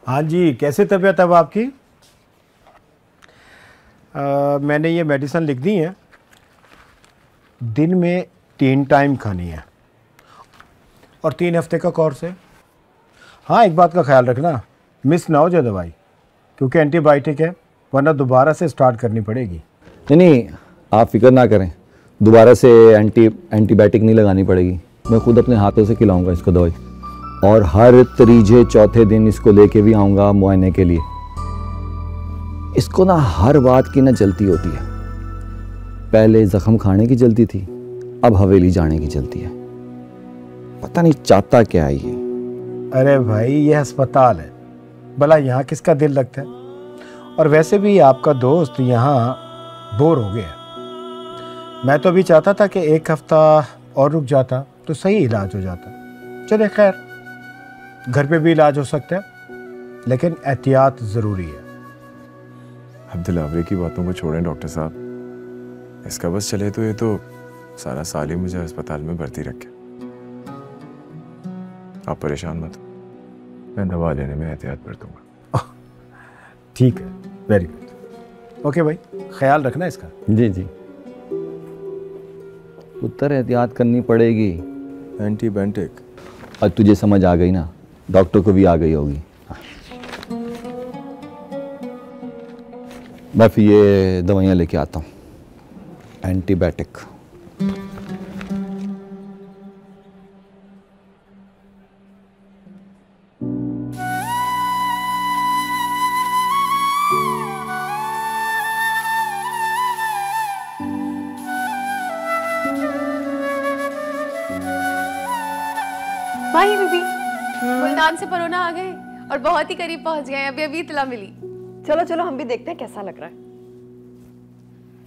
हाँ जी, कैसे तबीयत अब आपकी? मैंने ये मेडिसिन लिख दी है, दिन में 3 टाइम खानी है और 3 हफ्ते का कोर्स है। हाँ, एक बात का ख्याल रखना, मिस ना हो जाए दवाई, क्योंकि एंटीबायोटिक है, वरना दोबारा से स्टार्ट करनी पड़ेगी। नहीं, आप फिक्र ना करें, दोबारा से एंटीबायोटिक नहीं लगानी पड़ेगी। मैं खुद अपने हाथों से खिलाऊंगा इसको दवाई, और हर तीजे चौथे दिन इसको लेके भी आऊँगा मुआयने के लिए। इसको ना हर बात की ना जल्दी होती है। पहले जख्म खाने की जल्दी थी, अब हवेली जाने की जल्दी है। पता नहीं चाहता क्या है ये। अरे भाई, ये अस्पताल है, भला यहाँ किसका दिल लगता है? और वैसे भी आपका दोस्त यहाँ बोर हो गया। मैं तो भी चाहता था कि 1 हफ्ता और रुक जाता तो सही इलाज हो जाता। चले खैर, घर पे भी इलाज हो सकता है, लेकिन एहतियात ज़रूरी है। अब दिलावरे की बातों को छोड़ें डॉक्टर साहब, इसका बस चले तो ये तो सारा साल ही मुझे अस्पताल में भर्ती रखे। आप परेशान मत, मैं दवा लेने में एहतियात बरतूंगा। ठीक है, वेरी गुड। ओके भाई, ख्याल रखना इसका। जी जी, उत्तर एहतियात करनी पड़ेगी। एंटीबायोटिक अब तुझे समझ आ गई ना, डॉक्टर को भी आ गई होगी। मैं फिर ये दवाइयाँ लेके आता हूँ, एंटीबायोटिक। माही बीबी, मुल्तान से परोना आ गए और बहुत ही करीब पहुंच गए। अभी अभी इत्तला मिली। चलो चलो, हम भी देखते हैं कैसा लग रहा है।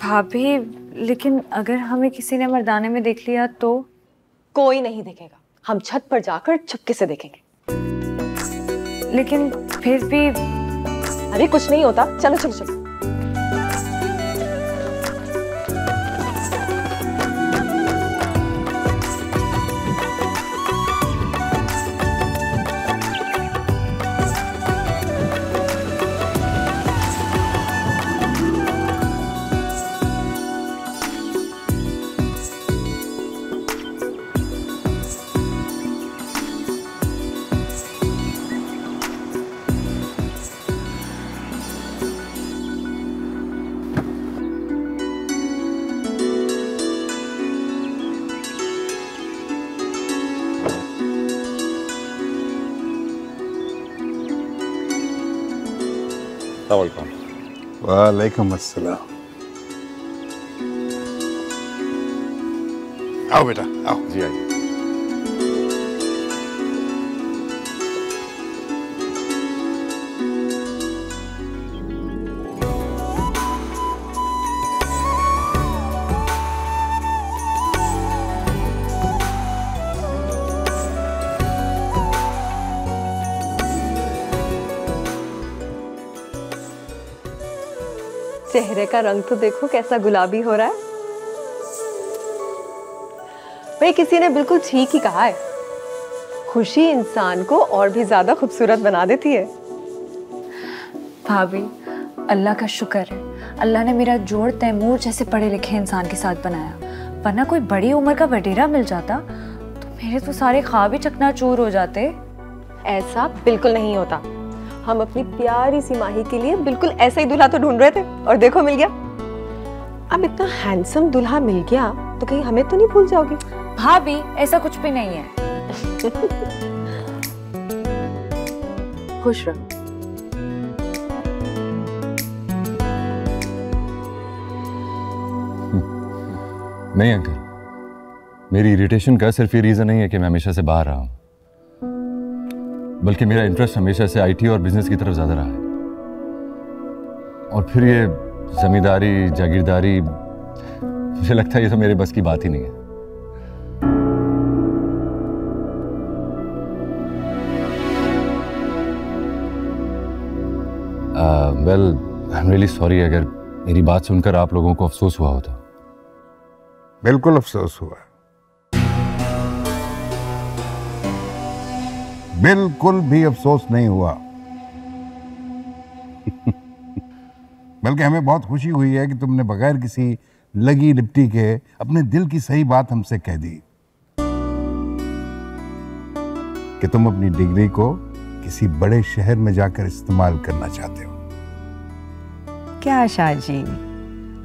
भाभी, लेकिन अगर हमें किसी ने मर्दाने में देख लिया तो? कोई नहीं देखेगा, हम छत पर जाकर चुपके से देखेंगे। लेकिन फिर भी। अरे कुछ नहीं होता, चलो चलो चलो। वालेकुम अस्सलाम। आओ बेटा आओ। जी आइए। चेहरे का रंग तो देखो कैसा गुलाबी हो रहा है। भाई किसी ने बिल्कुल ठीक ही कहा है, खुशी इंसान को और भी ज्यादा खूबसूरत बना देती है। भाभी, अल्लाह का शुक्र है, अल्लाह ने मेरा जोड़ तैमूर जैसे पढ़े लिखे इंसान के साथ बनाया, वरना कोई बड़ी उम्र का वडेरा मिल जाता तो मेरे तो सारे ख्वाब ही चकनाचूर हो जाते। ऐसा बिल्कुल नहीं होता। हम अपनी प्यारी सी माही के लिए बिल्कुल ऐसा ही दूल्हा तो ढूंढ रहे थे, और देखो मिल गया। अब इतना हैंडसम दूल्हा मिल गया तो कहीं हमें तो नहीं भूल जाओगी? भाभी, ऐसा कुछ भी नहीं है। खुश रहो। नहीं अंकल, मेरी इरिटेशन का सिर्फ ये रीजन नहीं है कि मैं हमेशा से बाहर रहा हूं, बल्कि मेरा इंटरेस्ट हमेशा से आईटी और बिजनेस की तरफ ज्यादा रहा है। और फिर ये जमींदारी जागीरदारी, मुझे लगता है ये तो मेरे बस की बात ही नहीं है। Well, I am really sorry अगर मेरी बात सुनकर आप लोगों को अफसोस हुआ हो तो। बिल्कुल अफसोस हुआ, बिल्कुल भी अफसोस नहीं हुआ। बल्कि हमें बहुत खुशी हुई है कि तुमने बगैर किसी लगी लिपटी के अपने दिल की सही बात हमसे कह दी कि तुम अपनी डिग्री को किसी बड़े शहर में जाकर इस्तेमाल करना चाहते हो। क्या शाह जी,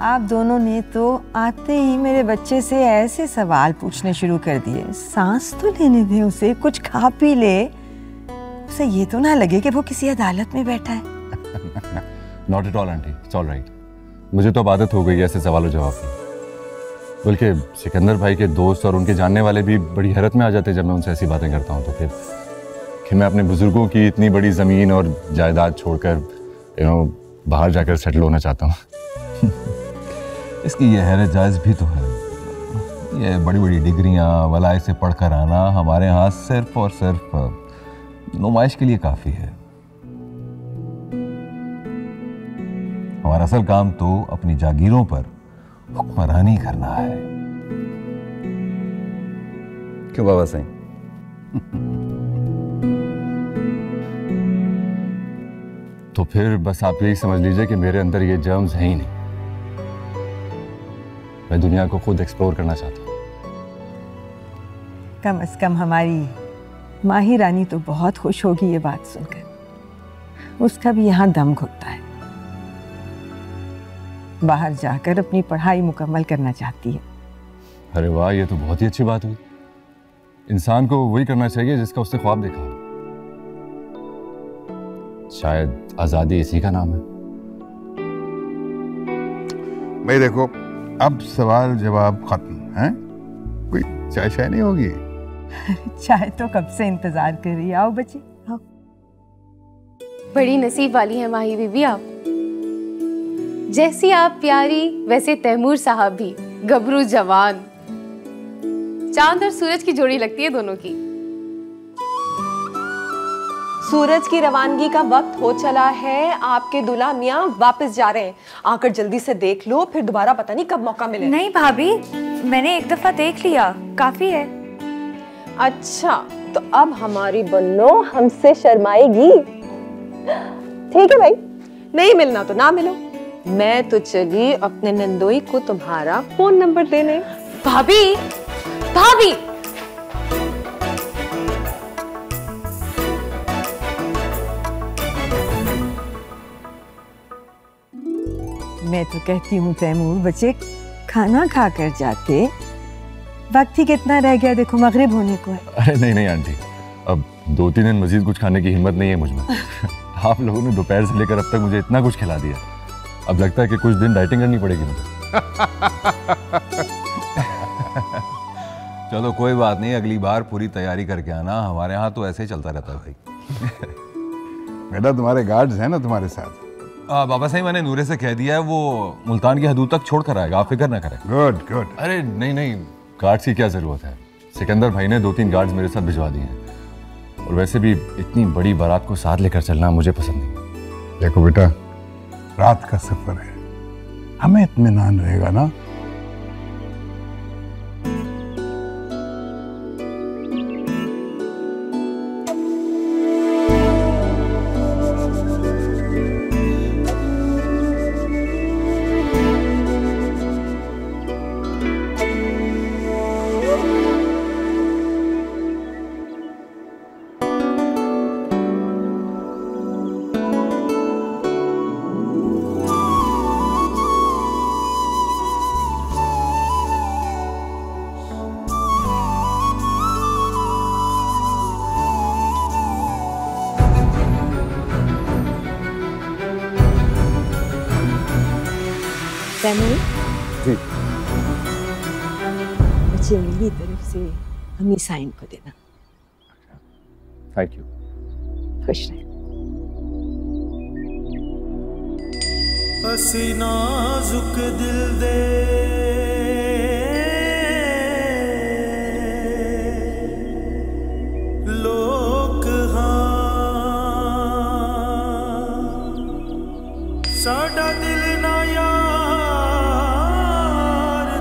आप दोनों ने तो आते ही मेरे बच्चे से ऐसे सवाल पूछने शुरू कर दिए। सांस तो लेने दें उसे, कुछ खा पी ले, उसे ये तो ना लगे कि वो किसी अदालत में बैठा है। Not at all aunty, it's all right. मुझे तो अब आदत हो गई है ऐसे सवालों जवाब की। बल्कि सिकंदर भाई के दोस्त और उनके जानने वाले भी बड़ी हैरत में आ जाते हैं जब मैं उनसे ऐसी बातें करता हूँ। तो फिर मैं अपने बुजुर्गों की इतनी बड़ी ज़मीन और जायदाद छोड़कर बाहर जाकर सेटल होना चाहता हूँ। इसकी ये हैरत जायज़ भी तो है। ये बड़ी बड़ी डिग्रियाँ वलाय से पढ़कर आना हमारे यहाँ सिर्फ और सिर्फ नुमाइश के लिए काफ़ी है। हमारा असल काम तो अपनी जागीरों पर हुक्मरानी करना है। क्यों बाबा साईं? तो फिर बस आप यही समझ लीजिए कि मेरे अंदर ये जर्म्स हैं ही नहीं। मैं दुनिया को खुद एक्सप्लोर करना चाहता हूँ। कम से कम हमारी माही रानी तो बहुत खुश होगी ये बात सुनकर। उसका भी यहाँ दम घुटता है, बाहर जाकर अपनी पढ़ाई मुकम्मल करना चाहती है। अरे वाह, ये तो बहुत ही अच्छी बात हुई। इंसान को वही करना चाहिए जिसका उसने ख्वाब देखा। शायद आज़ादी इसी का नाम है। भाई देखो, अब सवाल जवाब खत्म है। कोई चाय शाय नहीं होगी? चाय तो कब से इंतजार कर रही है। आओ बच्ची आओ। बड़ी नसीब वाली है माही बीबी आप। जैसी आप प्यारी वैसे तैमूर साहब भी गबरू जवान। चांद और सूरज की जोड़ी लगती है दोनों की। सूरज की रवानगी का वक्त हो चला है। आपके दूल्हा मियाँ वापस जा रहे हैं। आकर जल्दी से देख लो, फिर दोबारा पता नहीं कब मौका मिले। नहीं भाभी, मैंने एक दफा देख लिया, काफी है। अच्छा, तो अब हमारी बन्नो हमसे शर्माएगी। ठीक है भाई, नहीं मिलना तो ना मिलो। मैं तो चली अपने नंदोई को तुम्हारा फोन नंबर देने। भाभी, भाभी, मैं तो कहती हूँ तैमूर, बच्चे खाना खा कर जाते। वक्त ही कितना रह गया, देखो मगरिब होने को है। अरे नहीं नहीं आंटी, अब 2-3 दिन मजीद कुछ खाने की हिम्मत नहीं है मुझ में। आप लोगों ने दोपहर से लेकर अब तक मुझे इतना कुछ खिला दिया, अब लगता है कि कुछ दिन डाइटिंग करनी पड़ेगी मुझे। चलो कोई बात नहीं, अगली बार पूरी तैयारी करके आना। हमारे यहाँ तो ऐसे ही चलता रहता है भाई। बेटा तुम्हारे गार्ड्स हैं ना तुम्हारे साथ? बाबा साईं, मैंने नूरे से कह दिया है वो मुल्तान की हदूद तक छोड़ कर आएगा, आप फिक्र ना करें। Good good. अरे नहीं नहीं, गार्ड्स की क्या ज़रूरत है। सिकंदर भाई ने 2-3 गार्ड्स मेरे साथ भिजवा दिए हैं। और वैसे भी इतनी बड़ी बारात को साथ लेकर चलना मुझे पसंद नहीं। देखो बेटा, रात का सफर है, हमें इत्मीनान रहेगा ना। जी। बच्चे मेरी तरफ से अम्मी साइन को देना। Thank you. खुश रहे। असी नाजुक दिल दे लोक हाँ, साडा दिल ना यार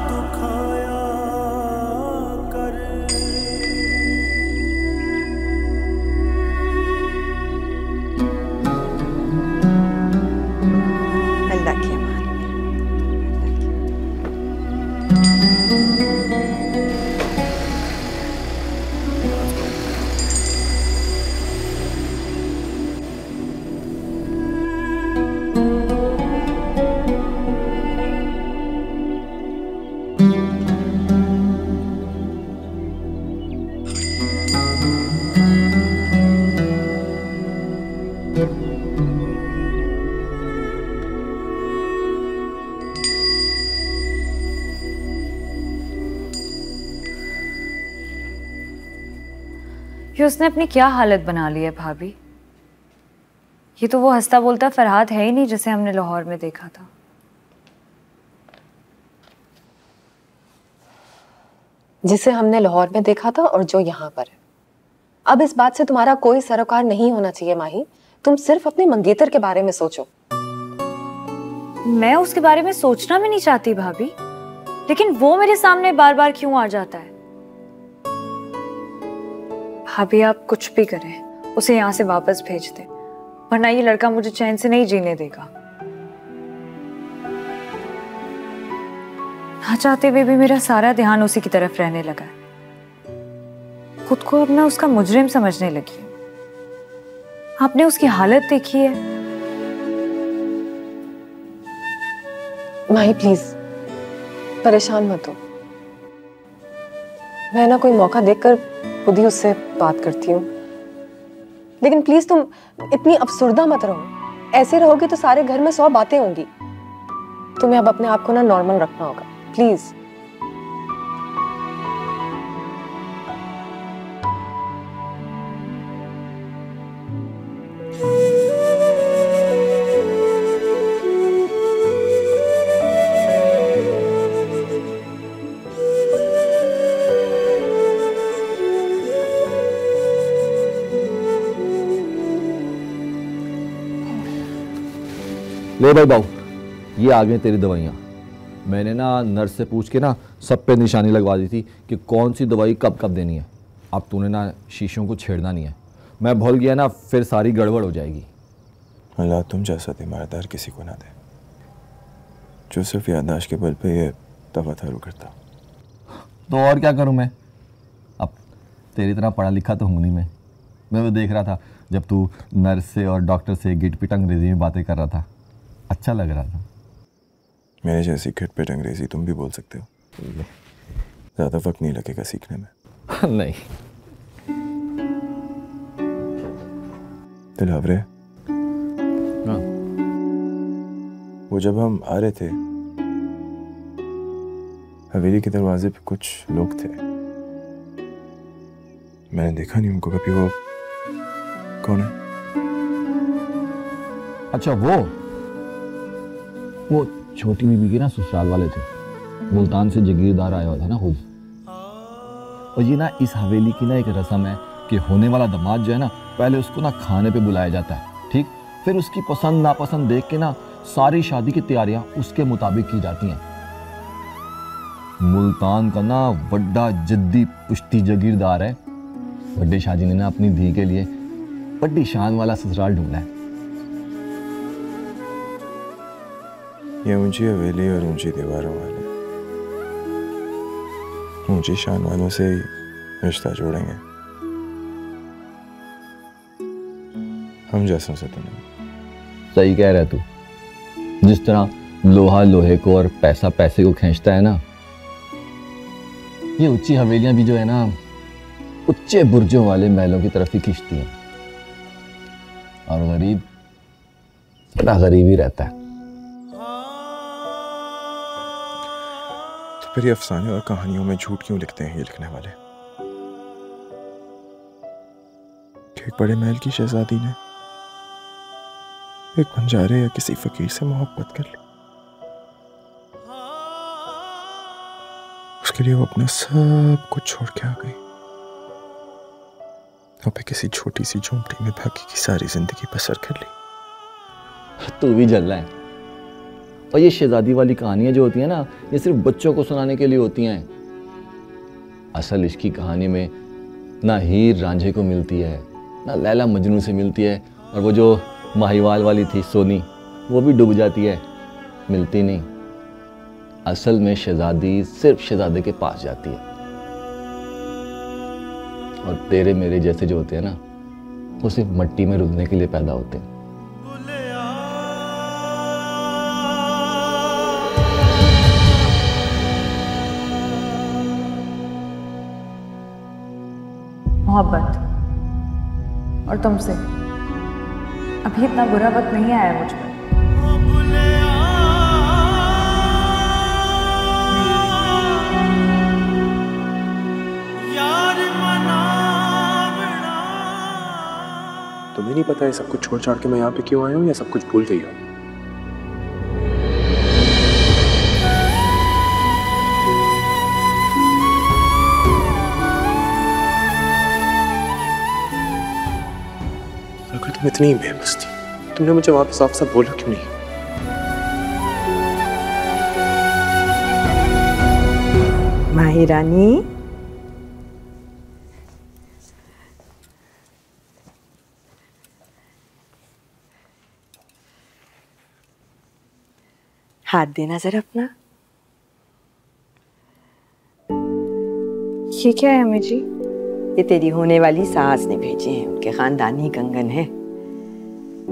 दुखाया कर। ये उसने अपनी क्या हालत बना ली है भाभी। ये तो वो हंसता बोलता फरहाद है ही नहीं जिसे हमने लाहौर में देखा था। जिसे हमने लाहौर में देखा था और जो यहाँ पर है। अब इस बात से तुम्हारा कोई सरोकार नहीं होना चाहिए माही। तुम सिर्फ अपने मंगेतर के बारे में सोचो। मैं उसके बारे में सोचना भी नहीं चाहती भाभी, लेकिन वो मेरे सामने बार बार क्यों आ जाता है। भाभी आप कुछ भी करें, उसे यहाँ से वापस भेज दें, वरना ये लड़का मुझे चैन से नहीं जीने देगा। ना चाहते हुए भी मेरा सारा ध्यान उसी की तरफ रहने लगा है। खुद को अब मैं उसका मुजरिम समझने लगी हूँ। आपने उसकी हालत देखी है। माही प्लीज परेशान मत हो। मैं ना कोई मौका देखकर खुद ही उससे बात करती हूँ, लेकिन प्लीज तुम इतनी अफसुर्दा मत रहो। ऐसे रहोगे तो सारे घर में 100 बातें होंगी। तुम्हें अब अपने आप को ना नॉर्मल रखना होगा प्लीज। ले भाई बाबू, ये आ गई तेरी दवाइयाँ। मैंने ना नर्स से पूछ के ना सब पे निशानी लगवा दी थी कि कौन सी दवाई कब कब देनी है। अब तूने ना शीशों को छेड़ना नहीं है, मैं भूल गया ना फिर सारी गड़बड़ हो जाएगी। अल्लाह तुम जैसा तीमारदार किसी को ना दे, जो सिर्फ याददाश्त के बल पे ये तवातारू करता। तो और क्या करूं मैं, अब तेरी तरह पढ़ा लिखा तो हूँ नहीं मैं वो देख रहा था जब तू नर्स से और डॉक्टर से गिट पिट अंग्रेजी में बातें कर रहा था, अच्छा लग रहा था। मेरे जैसी खटपट अंग्रेजी तुम भी बोल सकते हो, ज़्यादा वक्त नहीं लगेगा सीखने में। नहीं दिलावरे, हाँ। वो जब हम आ रहे थे हवेली के दरवाजे पे कुछ लोग थे, मैंने देखा नहीं उनको कभी। वो कौन है? अच्छा वो छोटी बीबी के ना ससुराल वाले थे, मुल्तान से जागीरदार आया हुआ था ना खुद। और ये ना इस हवेली की ना एक रस्म है कि होने वाला दामाद जो है ना पहले उसको ना खाने पे बुलाया जाता है, ठीक, फिर उसकी पसंद नापसंद देख के ना सारी शादी की तैयारियां उसके मुताबिक की जाती हैं। मुल्तान का ना बड़ा जिद्दी पुश्ती जागीरदार है, बड़े शाहजी ने ना अपनी धी के लिए बड़ी शान वाला ससुराल ढूंढा है। ये ऊंची हवेली और ऊंची दीवारों वाले ऊंची शान वालों से ही रिश्ता जोड़ेंगे, हम जैसों से तो नहीं। सही कह रहा है तू। जिस तरह लोहा लोहे को और पैसा पैसे को खींचता है ना, ये ऊंची हवेलियां भी जो है ना ऊंचे बुर्जों वाले महलों की तरफ ही खींचती हैं। और गरीब बड़ा गरीब ही रहता है। तो फिर ये अफसाने और कहानियों में झूठ क्यों लिखते हैं ये लिखने वाले? कि एक बड़े महल की शहजादी ने एक बंजारे या किसी फकीर से मोहब्बत कर ली, उसके लिए वो अपना सब कुछ छोड़ के आ गई और फिर किसी छोटी सी झोंपड़ी में बाकी की सारी जिंदगी बसर कर ली। तू भी जल रहा है। और ये शहजादी वाली कहानियां जो होती हैं ना, ये सिर्फ बच्चों को सुनाने के लिए होती हैं। असल इश्क की कहानी में ना हीर रांझे को मिलती है, ना लैला मजनू से मिलती है, और वो जो माहीवाल वाली थी सोनी, वो भी डूब जाती है, मिलती नहीं। असल में शहजादी सिर्फ शहजादे के पास जाती है। और तेरे मेरे जैसे जो होते हैं ना, वो सिर्फ मट्टी में रुलने के लिए पैदा होते हैं। मोहब्बत। और तुमसे अभी इतना बुरा वक्त नहीं आया मुझ पर। तुम्हें नहीं पता है सब कुछ छोड़ छाड़ के मैं यहाँ पे क्यों आया हूँ या सब कुछ भूल गई हूँ? अगर तुम इतनी ही बेबस थी, तुमने मुझे वहां पे साफ साफ बोला क्यों नहीं? माही रानी, हाथ देना जरा अपना। ये क्या है अम्मी जी? ये तेरी होने वाली सास ने भेजे हैं, उनके खानदानी कंगन है,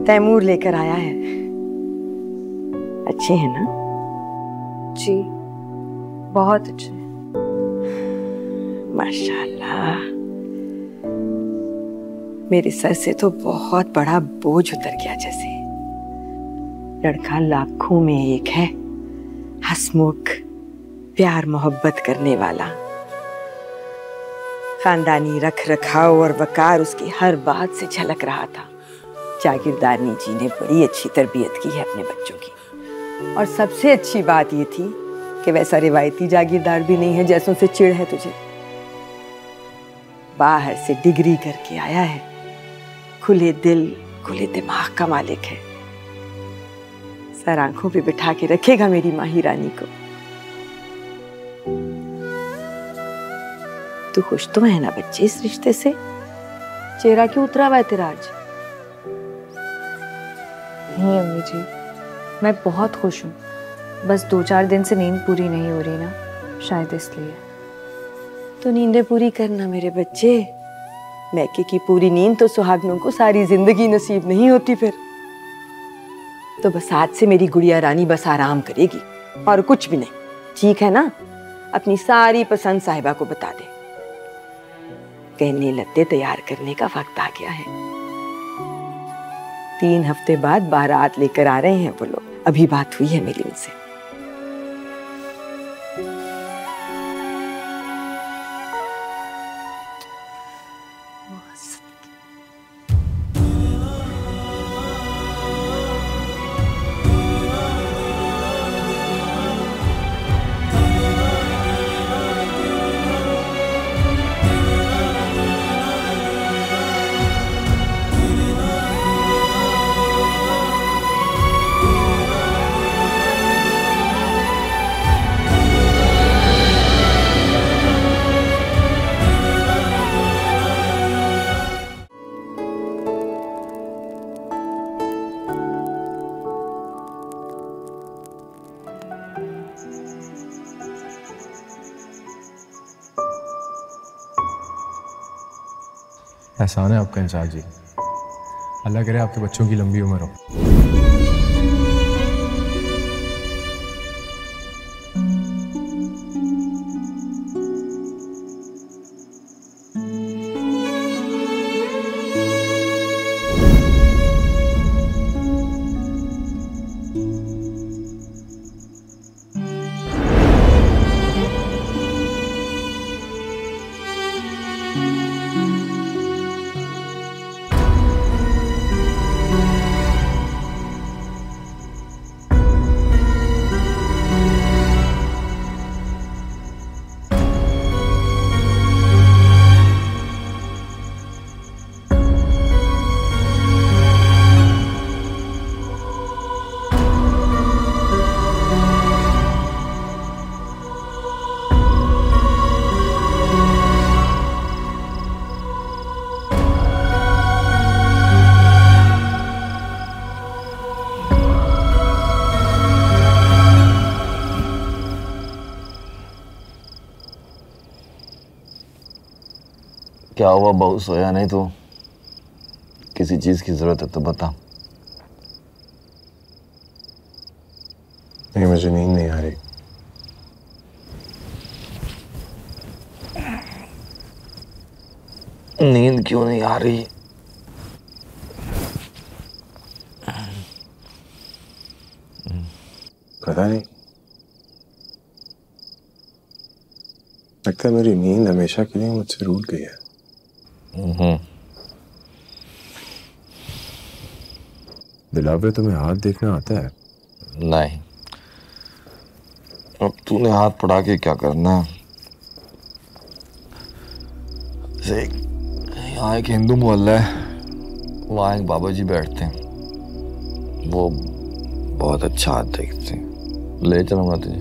तैमूर लेकर आया है। अच्छे हैं ना? जी बहुत अच्छे। माशाल्लाह, मेरे सर से तो बहुत बड़ा बोझ उतर गया जैसे। लड़का लाखों में एक है, हंसमुख, प्यार मोहब्बत करने वाला। खानदानी रख रखाव और वकार उसकी हर बात से झलक रहा था। जागीरदारनी जी ने बड़ी अच्छी तरबियत की है अपने बच्चों की। और सबसे अच्छी बात ये थी कि वैसा रिवायती जागीरदार भी नहीं है जैसों से चिढ़ है तुझे। बाहर से डिग्री करके आया है, खुले दिल खुले दिमाग का मालिक है। सर आंखों पे बिठा के रखेगा मेरी माही रानी को। तू खुश तो है ना बच्चे इस रिश्ते से? चेहरा क्यों उतरा हुआ है तेरा आज? नहीं अम्मी जी, मैं बहुत खुश हूँ। बस 2-4 दिन से नींद पूरी नहीं हो रही ना, शायद इसलिए। तो नींदें पूरी करना मेरे बच्चे। मैके की पूरी नींद तो सुहागनों को सारी जिंदगी नसीब नहीं होती। फिर तो बस आज से मेरी गुड़िया रानी बस आराम करेगी और कुछ भी नहीं, ठीक है ना? अपनी सारी पसंद साहिबा को बता दे। गहने लत्ते तैयार करने का वक्त आ गया है। 3 हफ्ते बाद बारात लेकर आ रहे हैं वो लोग। अभी बात हुई है मेरी उनसे। एहसान है आपका इंचार्ज जी। अल्लाह करे आपके बच्चों की लंबी उम्र हो। क्या हुआ बहू, सोया नहीं? तो किसी चीज की जरूरत है तो बता। नहीं, मुझे नींद नहीं आ रही। नींद क्यों नहीं आ रही? पता नहीं, लगता है मेरी नींद हमेशा के लिए मुझसे रूठ गई है। दिलावर, तुम्हें हाथ देखना आता है? नहीं। अब तूने हाथ पड़ा के क्या करना है? यहाँ एक हिंदू मोहल्ला है, वहाँ एक बाबा जी बैठते हैं, वो बहुत अच्छा हाथ देखते हैं। ले चलूंगा तुझे।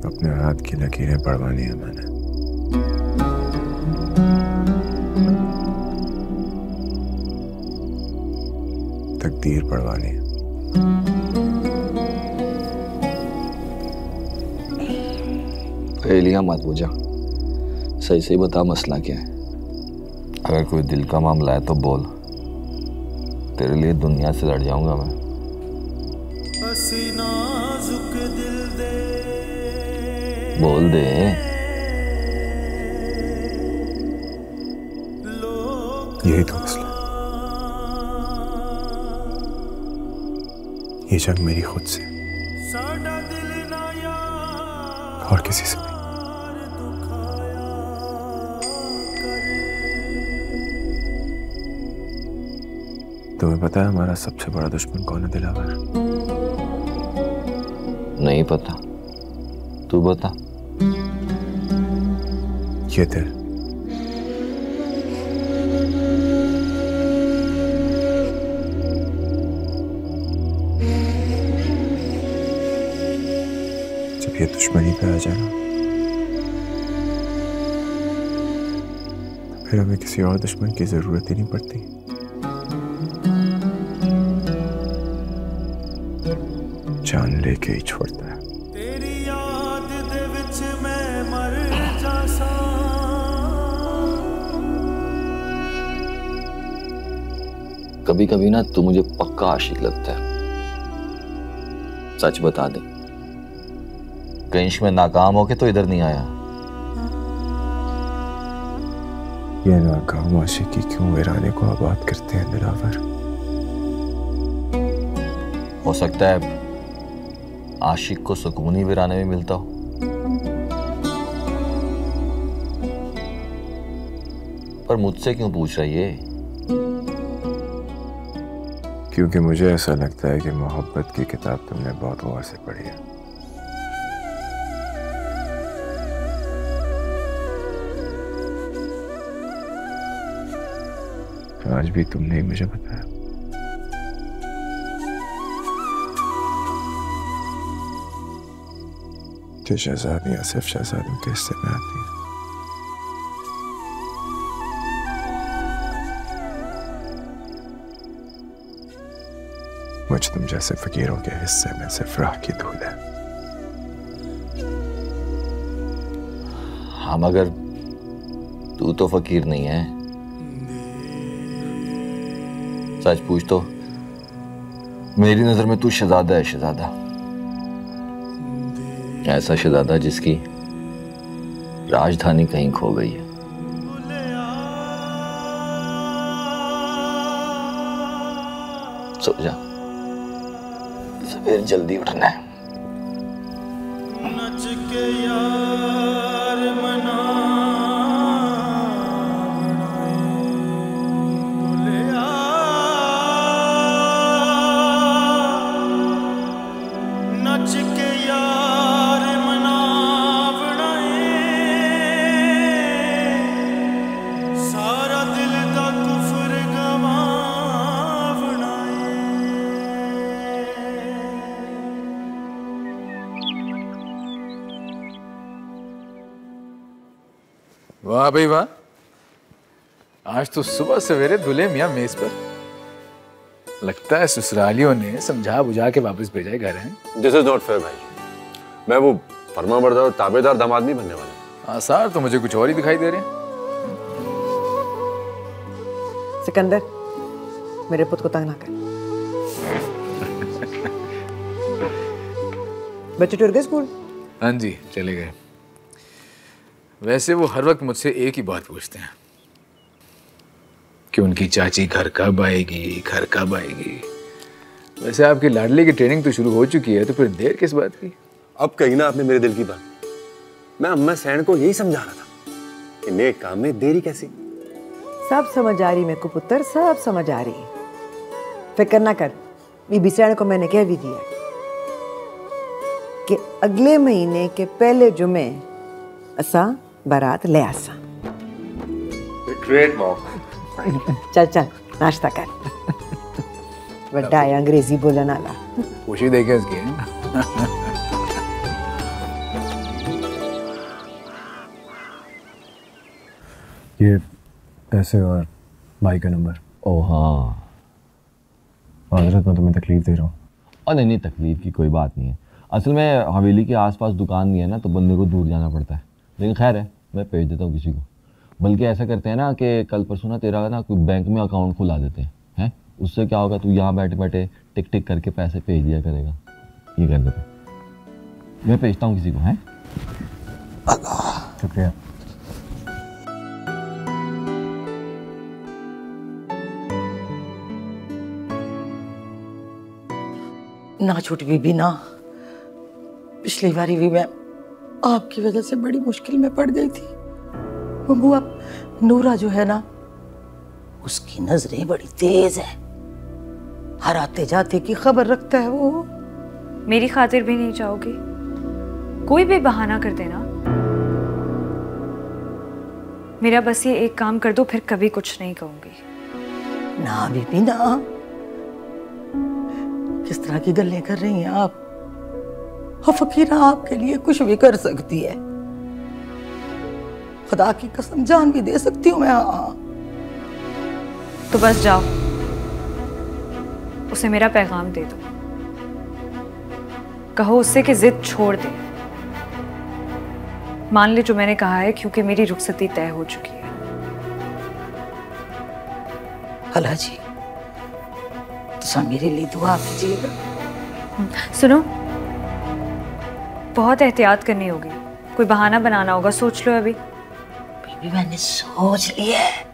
अपने हाथ की लकीरें पढ़वानी है मैंने। तकदीर पढ़वानी है। पहेलियां मत पूछा, सही सही बता मसला क्या है। अगर कोई दिल का मामला है तो बोल, तेरे लिए दुनिया से लड़ जाऊंगा मैं। नाजुक दिल दे बोल दे। यही तो मसला, ये जंग मेरी खुद से और किसी से नहीं। तुम्हें पता है हमारा सबसे बड़ा दुश्मन कौन है दिलावर? नहीं पता, तू बता। ये दिल। जब ये दुश्मनी पे आ जाए ना, तो फिर हमें किसी और दुश्मन की जरूरत ही नहीं पड़ती। जान लेके ही छोड़ता है। तेरी याद दे विच मैं मर जासा। कभी कभी ना तू मुझे पक्का आशिक लगता है। सच बता दे, कहीं इश्क में नाकाम होके तो इधर नहीं आया। ये नाकाम आशिकी क्यों वीराने को आबाद करते हैं दिलावर? हो सकता है आशिक को सुकून ही वीराने में मिलता हो। पर मुझसे क्यों पूछ रही है? क्योंकि मुझे ऐसा लगता है कि मोहब्बत की किताब तुमने बहुत गौर से पढ़ी है। आज भी तुमने ही मुझे बताया। कि शहजादियां सिर्फ शहजादों के हिस्से में आती हैं। मुझ तुम जैसे फकीरों के हिस्से में सिर्फ राह की धूल है। हाँ, मगर तू तो फकीर नहीं है। सच पूछ तो मेरी नजर में तू शहजादा है, शहजादा। ऐसा शहजादा जिसकी राजधानी कहीं खो गई है। सो जा, सवेरे जल्दी उठना है। नच के यार मना नच के यार मना सारा दिल दा कुफर गवा वाह भाई वाह, आज तो सुबह सवेरे दुल्हे मियाँ मेज पर। लगता है ससुरालियों ने समझा बुझा के वापस भेजा है घर है। दिस इज नॉट फेयर भाई, मैं वो फरमाबरदार और ताबेदार दामाद नहीं बनने वाला। आसार तो मुझे कुछ और ही दिखाई दे रहे हैं। सिकंदर, मेरे पुत्र को तंग ना कर। बच्चे टूर गए स्कूल? हाँ जी, चले गए। वैसे वो हर वक्त मुझसे एक ही बात पूछते हैं कि उनकी चाची घर कब आएगी, घर कब आएगी। वैसे आपकी लाडली की ट्रेनिंग तो शुरू हो चुकी है, तो फिर देर किस बात की? अब कही ना आपने मेरे दिल की बात। मैं अम्मा सैन को यही समझा रहा था कि नेक काम में देरी कैसी। सब समझ आ रही मेरे को पुत्र, सब समझ आ रही। फिक्र ना कर, बीबी सैन को मैंने कह भी दिया कि अगले महीने के पहले जुमे असा बारात ले आसा। Great mom. चल चल नाश्ता कर। बड़ा है अंग्रेजी बोलने वाला। खुशी देखे इसकी। ये पैसे और भाई का नंबर। ओ हाँ माजरत मैं तुम्हें तकलीफ दे रहा हूँ। और नहीं, तकलीफ की कोई बात नहीं है। असल में हवेली के आसपास दुकान नहीं है ना, तो बंदे को दूर जाना पड़ता है। लेकिन खैर है, मैं भेज देता हूँ किसी को। बल्कि ऐसा करते हैं ना कि कल परसों ना तेरा ना कोई बैंक में अकाउंट खुला देते हैं। उससे क्या होगा, तू यहाँ बैठे बैठे टिक टिक करके पैसे भेज दिया करेगा। ये कर देते, मैं भेजता हूँ किसी को। हैं, शुक्रिया। ना छोटी बीबी ना, पिछली बारी भी मैं आपकी वजह से बड़ी मुश्किल में पड़ गई थी। वो बुआ नूरा जो है ना, उसकी नजरें बड़ी तेज है, हर आते जाते की खबर रखता है वो। मेरी खातिर भी नहीं चाहोगे? कोई भी बहाना कर देना। मेरा बस ये एक काम कर दो, फिर कभी कुछ नहीं कहूंगी। ना बीबी ना, किस तरह की गल्लें कर रही हैं आप? और फकीरा आपके लिए कुछ भी कर सकती है, खुदा की कसम जान भी दे सकती हूँ मैं। हाँ तो बस जाओ, उसे मेरा पैगाम दे दो। कहो उससे कि जिद छोड़ दे, मान ले जो मैंने कहा है, क्योंकि मेरी रुखसती तय हो चुकी है। हला जी, तो मेरे लिए दुआ कीजिएगा। सुनो, बहुत एहतियात करनी होगी, कोई बहाना बनाना होगा, सोच लो अभी। बीबी मैंने सोच लिया है।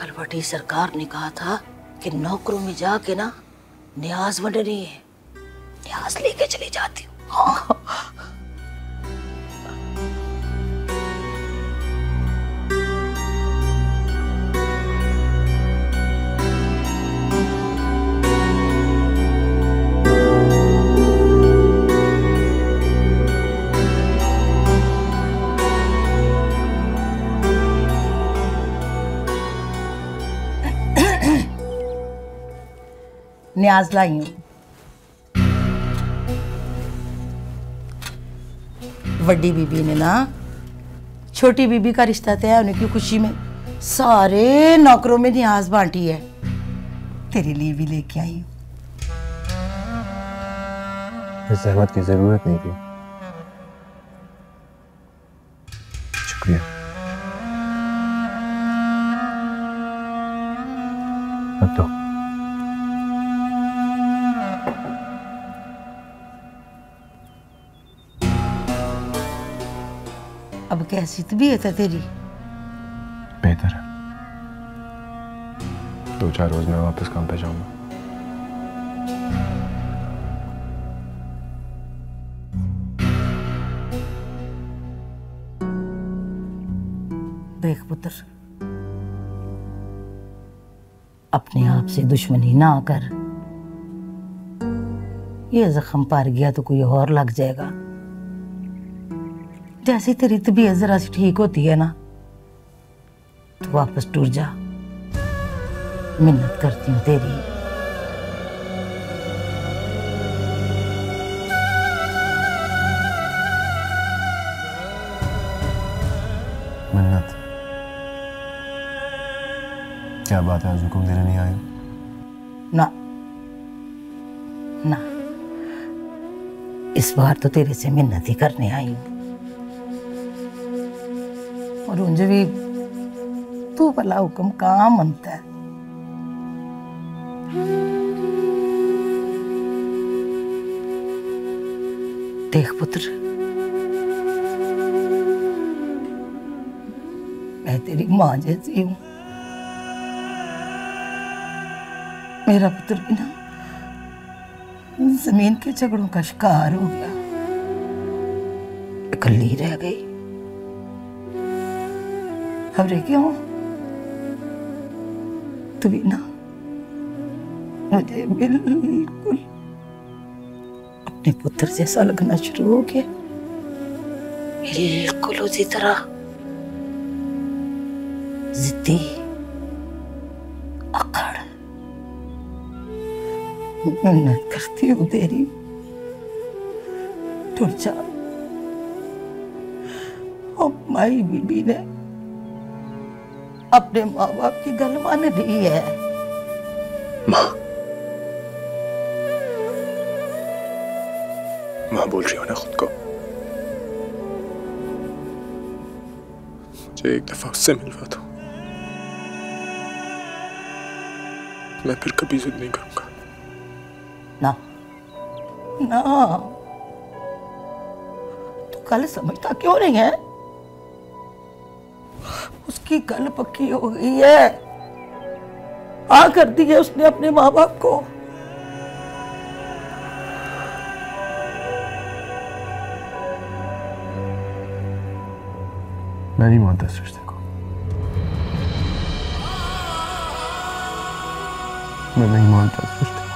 कल बड़ी सरकार ने कहा था कि नौकरों में जाके ना न्याज बन रही है, न्याज लेके चली जाती हूँ। हाँ। न्याज लाई हूं। बड़ी बीबी ने ना छोटी बीबी का रिश्ता तय होने की खुशी में सारे नौकरों में न्याज बांटी है। तेरे लिए भी लेके आई हूं। इस जहमत की जरूरत नहीं थी, शुक्रिया। अब तो अब कैसी तबीयत है तेरी? बेहतर है। 2-4 रोज में वापस काम पे जाऊंगा। देख पुत्र, अपने आप से दुश्मनी ना कर। ये जख्म पार गया तो कोई और लग जाएगा। जैसे तेरी तबीयत जरा सी ठीक होती है ना, तो वापस टूर जा। मिन्नत करती हूँ तेरी। मिन्नत? क्या बात है, आज हुक्म देने नहीं आए? ना ना, इस बार तो तेरे से मिन्नत ही करने आई हूँ। और उनसे भी तू भला हुक्म कहाँ मनता है? देख पुत्र, मैं तेरी माँ जैसी हूँ। मेरा पुत्र भी ना जमीन के झगड़ों का शिकार हो गया, अकेली रह गई। खबरें क्यों? तू भी ना मुझे बिल्कुल अपने पुत्र जैसा लगना शुरू हो गया, बिल्कुल उसी तरह जिद्दी, अकड़। मेहनत करती हूँ तेरी, टूट जा। और माई बीबी ने अपने माँ बाप की गल मान ली है। माँ बोल रही हो ना खुद को। मुझे एक दफा उससे मिलवा दो, मैं फिर कभी जिद नहीं करूंगा। ना ना, तू कल समझता क्यों नहीं है? उसकी गल पक्की हो गई है, हाँ कर दी है उसने अपने माँ बाप को। मैं नहीं मानता इस रिश्ते को, मैं नहीं मानता इस रिश्ते को।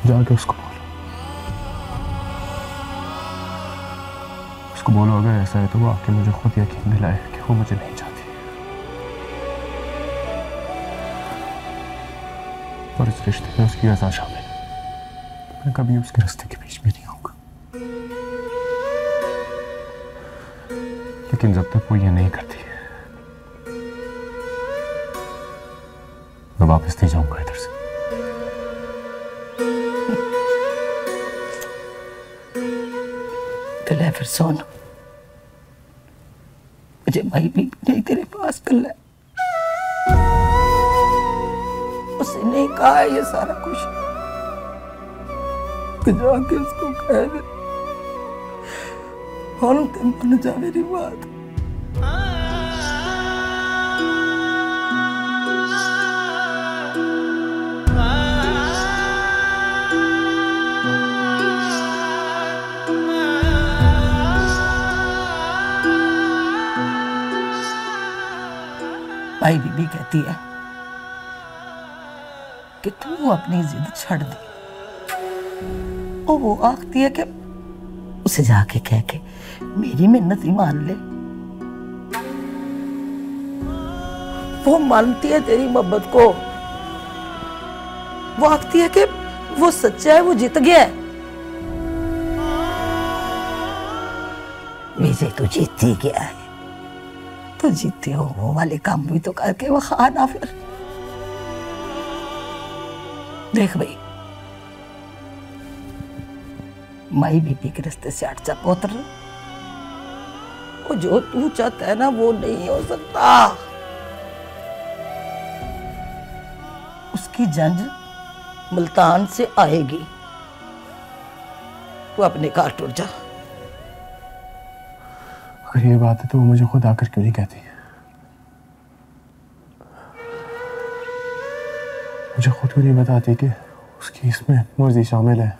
जाके उसको बोलो, उसको बोलो अगर ऐसा है तो वो आके मुझे खुद यकीन दिलाए कि वो मुझे नहीं चाहती, और इस रिश्ते में उसकी रज़ा शामिल है। मैं कभी उसके रास्ते के बीच में नहीं आऊंगा, लेकिन जब तक वो ये नहीं करती मैं वापस नहीं जाऊंगा इधर से। तो ले फिर सोन, मुझे भाई भी नहीं तेरे पास कल है। उसने नहीं कहा है ये सारा कुछ, तो जाके उसको कह दे और तुम मान जा मेरी बात। भाई बीबी कहती है कि तू अपनी जिद छड़ दे, और वो आखती है कि उसे जाके कह के मेरी मिन्नत ही मान ले। वो मानती है तेरी मोहब्बत को, वो आखती है कि वो सच्चा है, वो जीत गया है। विजय तो जीत ही गया है, तो जीते हो वो वाले काम भी तो करके वो खाना। फिर देख भाई, माई बीबी के रास्ते से हट जा पुत्र। वो जो तू चाहता है ना वो नहीं हो सकता। उसकी जंज मुल्तान से आएगी, तू अपने घर टूट जा। अगर ये बात है तो वो मुझे खुद आकर क्यों नहीं कहती? मुझे खुद क्यों नहीं बताती कि उसकी इसमें मर्जी शामिल है?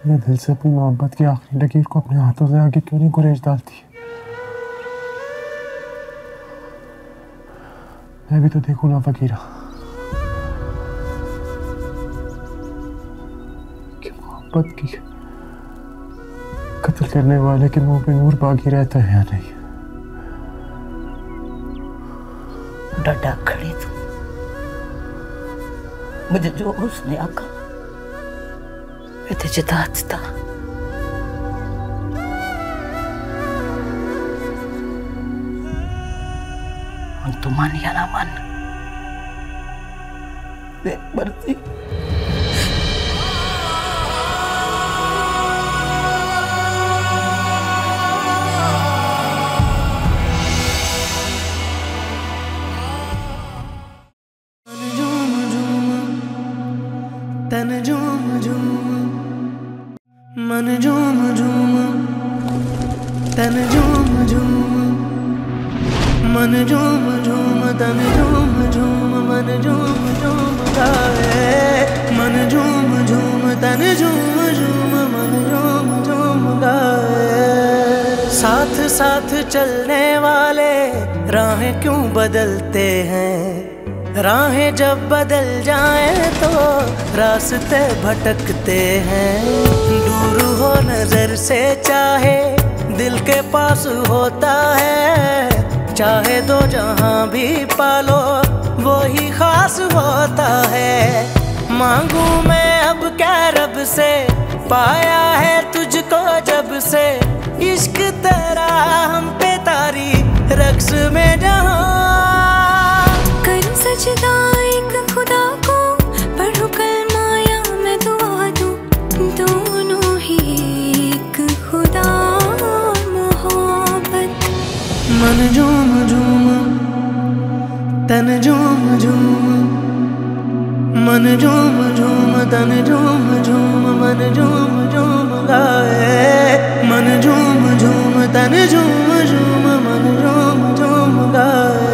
मैं दिल से अपनी मोहब्बत की आखिरी लकीर को अपने हाथों से आगे क्यों नहीं गुरेज डालती? मैं भी तो देखूं ना फकीरा कि मोहब्बत की कत्ल करने वाले के मुंह पे नूर बाकी रहता है या नहीं। डटा खड़ी तू, मुझे जो उसने आका मैं तुझे दाता। हम तो मान या ना मान, देख मर्जी। तन झूम झूम मन झूम झूम तन झूम झूम, मन झूम झूम तन झूम झूम, मन झूम झूम गाए। मन झूम झूम तन झूम झूम, मन झूम झूम गाए। साथ साथ चलने वाले राहें क्यों बदलते हैं, राहें जब बदल जाएं तो रास्ते भटकते हैं। दूर हो नजर से चाहे दिल के पास होता है, चाहे दो जहां भी पालो वो ही खास होता है। मांगू मैं अब क्या रब से, पाया है तुझको जब से, इश्क तेरा हम पे तारी रक्स में जहां। करूं सजदा एक खुदा को, पढ़ूं कलमा या मैं दुआ दूं, दोनों ही एक खुदा मोहब्बत। मन झूम झूम तन झूम झूम, मन झूम झूम तन झूम झूम, मन झूम झूम गाए। मन झूम झूम तन झूम झूम, मन झूम झूम गाए।